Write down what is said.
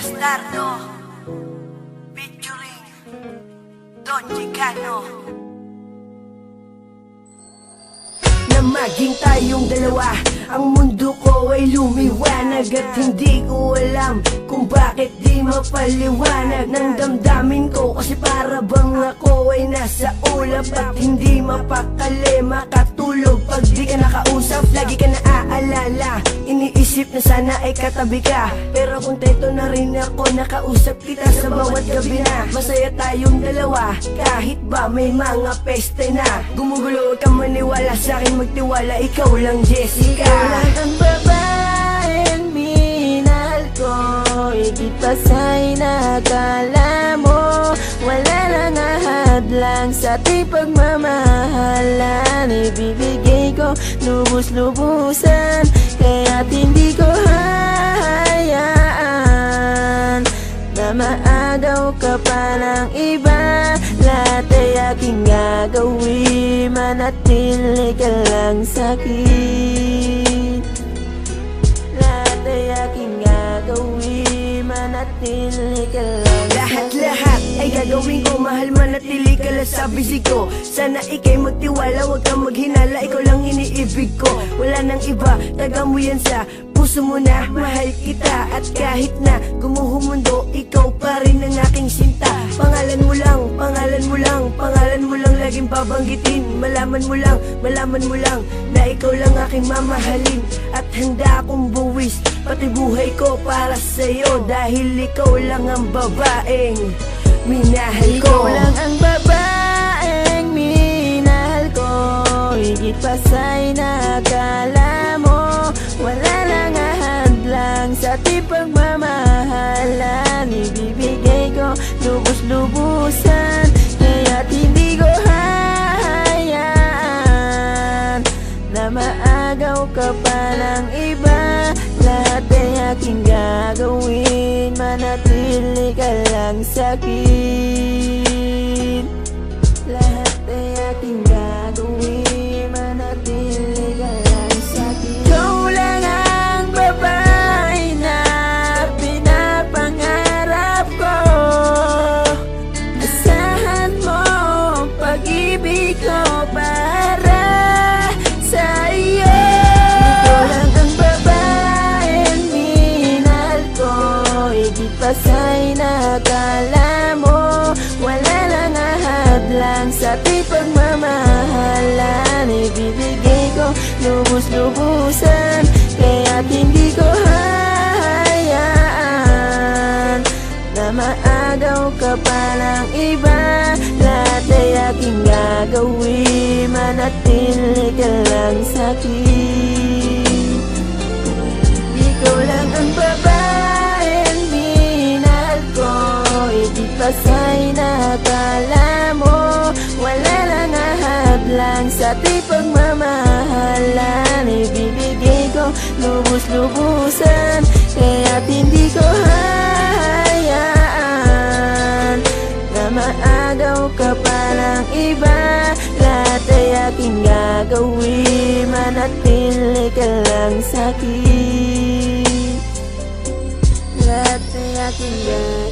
Bastardo featuring Don Chicano. Na maging tayong dalawa, ang mundo ko ay lumiwanag. At hindi ko alam kung bakit di mapaliwanag ng damdamin ko. Kasi para bang ako ay nasa ulap at hindi mapakali makatulog pag di ka nakausap. Lagi ka naaalala, iniisip na sana ay katabi ka. Pero kontento na rin ako, nakausap kita sa bawat gabi na. Masaya tayong dalawa, kahit ba may mga peste na. Gumugulo, huwag kang maniwala sa'kin, magtiwala, ikaw lang Jessica. Ikaw lang ang babaeng minahal ko, higit pa sa'y nakala mo. Wala lang ahadlang sa ating pagmamahalan. Ibibigay ko lubos-lubusan, kaya't hindi ko hahayaan na maagaw ka pa ng iba. Lahat ay aking gagawin, manatili ka lang sa'kin. Lahat ay aking gagawin, manatili ka lang sa'kin. Lahat ay gagawin ko, mahal manatili ka lang sa bisig ko. Sana ikay magtiwala, huwag kang maghinala, ikaw lang iniibig ko. Wala nang iba, taga mo yan sa puso mo na, mahal kita. At kahit na gumuho mundo, ikaw pa rin ang aking sinta. Pangalan mo lang, pangalan mo lang, pangalan mo lang laging babanggitin. Malaman mo lang na ikaw lang aking mamahalin. At handa akong buwis pati buhay ko para sa'yo, dahil ikaw lang ang babaeng minahal ko. Ikaw lang ang babaeng minahal ko, higit pa sa'y nakala mo. Wala lang ahadlang sa ating pagmamahalan. Ibibigay ko lubos-lubusan, kaya't hindi ko hahayaan na maagaw ka pa ng iba. Lahat ay aking gagawin, manatili ka lang sa'kin. Lahat ay aking gagawin, manatili ka lang sa'kin. Ikaw lang ang babae na pinapangarap ko. Asahan mo pag-ibig ko para sa iyo. Ikaw lang ang babaeng minahal ko, higit pa sa'y nakala mo. Wala lang ahadlang sa ating pagmamahalan. Ibibigay ko lubos-lubusan, kaya't hindi ko hahayaan na maagaw ka pa ng iba. Lahat ay aking gagawin, manatili ka lang sa'kin. Ikaw lang ang babaeng minahal ko, higit pa sa'y nakala mo. Wala lang ahadlang sa ating pagmamahalan. Ibibigay ko lubos-lubusan, kaya't hindi ko hahayaan na maagaw ka pa ng iba. Lahat ay aking gagawin, manatili ka lang sa'kin. Lahat ay aking gagawin.